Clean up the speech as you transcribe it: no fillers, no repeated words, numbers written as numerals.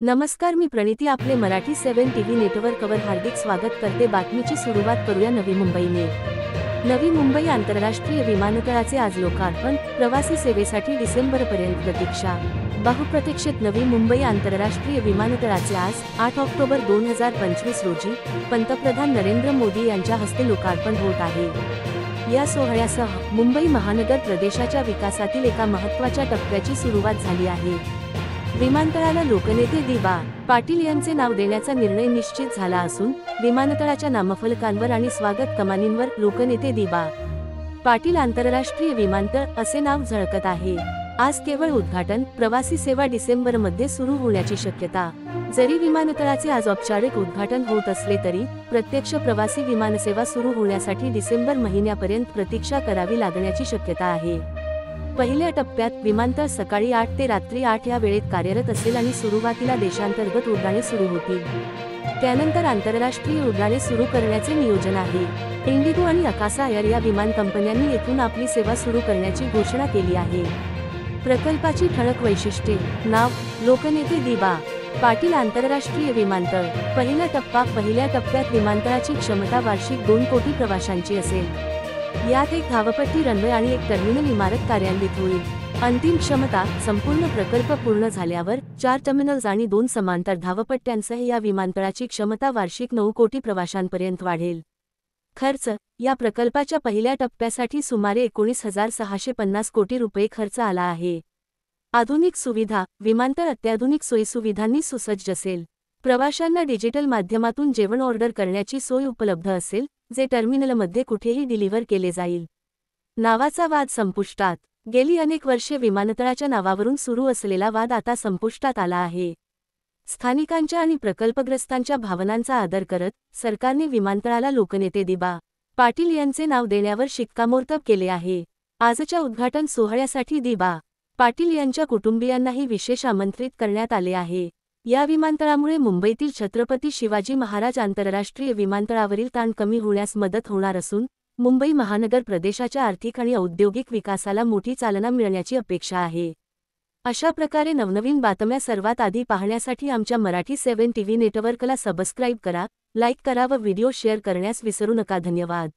नमस्कार, मी प्रणिती आपले मराठी 7 टीव्ही नेटवर्कवर हार्दिक स्वागत करते। बातमीची सुरुवात करूया नवी मुंबईने। नवी मुंबई आंतरराष्ट्रीय विमानतळाचे आज लोकार्पण, प्रवासी सेवेसाठी डिसेंबरपर्यंत प्रतीक्षा। बहुप्रतीक्षित नवी मुंबई आंतरराष्ट्रीय विमानतळाचे आज 8 ऑक्टोबर 2025 रोजी पंतप्रधान नरेंद्र मोदी यांच्या हस्ते लोकार्पण होत आहे। या सोहळ्यासह मुंबई महानगर प्रदेशाच्या विकासातील एका महत्त्वाच्या टप्प्याची सुरुवात झाली आहे। विमानतळाला लोकनेते दी.वा. पाटील यांचे नाव देण्याचा निर्णय निश्चित झाला असून विमानतळाच्या नामफलकांवर आणि स्वागत कमानींवर लोकनेते दी.वा. पाटील आंतरराष्ट्रीय विमानतळ असे नाव झळकत आहे। आज केवळ उद्घाटन, प्रवासी सेवा डिसेंबरमध्ये सुरू होण्याची शक्यता। जरी विमानतळाचे आज औपचारिक उद्घाटन होत असले तरी प्रत्यक्ष प्रवासी विमानसेवा सुरू होण्यासाठी डिसेंबर महिन्यापर्यंत प्रतीक्षा करावी लागण्याची शक्यता आहे। पहिल्या टप्प्यात विमानतळ सकाळी 8 ते रात्री 8 या वेळेत कार्यरत असेल आणि सुरुवातीला देशांतर्गत उड्डाणे सुरू होतील। त्यानंतर आंतरराष्ट्रीय उड्डाणे सुरू करण्याचे नियोजन आहे। इंडिगो आणि अकासा एअर या विमान कंपन्यांनी येथून आपली सेवा सुरू करण्याची घोषणा केली आहे। प्रकल्पाची ठळक वैशिष्ट्ये। नाव: लोकनेते दी.वा. पाटील आंतरराष्ट्रीय विमानतळ। पहिला टप्पा: पहिल्या टप्प्यात विमानतळाची क्षमता वार्षिक 2 कोटी प्रवाशांची असेल। यात एक धावपट्टी, रनवे आणि एक टर्मिनल इमारत कार्यान्वित होईल। अंतिम क्षमता: संपूर्ण प्रकल्प पूर्ण झाल्यावर 4 टर्मिनल्स आणि 2 समांतर धावपट्ट्यांसह या विमानतळाची क्षमता वार्षिक 9 कोटी प्रवाशांपर्यंत वाढेल। खर्च: या प्रकल्पाच्या पहिल्या टप्प्यासाठी सुमारे 19,650 कोटी रुपये खर्च आला आहे। आधुनिक सुविधा: विमानतळ अत्याधुनिक सोयीसुविधांनी सुसज्ज असेल। प्रवाशांना डिजिटल माध्यमातून जेवण ऑर्डर करण्याची सोय उपलब्ध असेल, जे टर्मिनलमध्ये कुठेही डिलिव्हर केले जाईल। नावाचा वाद संपुष्टात: गेली अनेक वर्षे विमानतळाच्या नावावरून सुरू असलेला वाद आता संपुष्टात आला आहे। स्थानिकांच्या आणि प्रकल्पग्रस्तांच्या भावनांचा आदर करत सरकारने विमानतळाला लोकनेते दी.वा. पाटील यांचे नाव देण्यावर शिक्कामोर्तब केले आहे। आजच्या उद्घाटन सोहळ्यासाठी दी.वा. पाटील यांच्या कुटुंबियांनाही विशेष आमंत्रित करण्यात आले आहे। या विमानतळामुळे मुंबईतील छत्रपती शिवाजी महाराज आंतरराष्ट्रीय विमानतळावरील ताण कमी होण्यास मदत होणार असून मुंबई महानगर प्रदेशाच्या आर्थिक आणि औद्योगिक विकासाला मोठी चालना मिळण्याची अपेक्षा आहे। अशा प्रकारे नवनवीन बातम्या सर्वात आधी पाहण्यासाठी आमच्या मराठी 7 टीव्ही नेटवर्कला सबस्क्राईब करा, लाईक करा व व्हिडिओ शेअर करण्यास विसरू नका। धन्यवाद।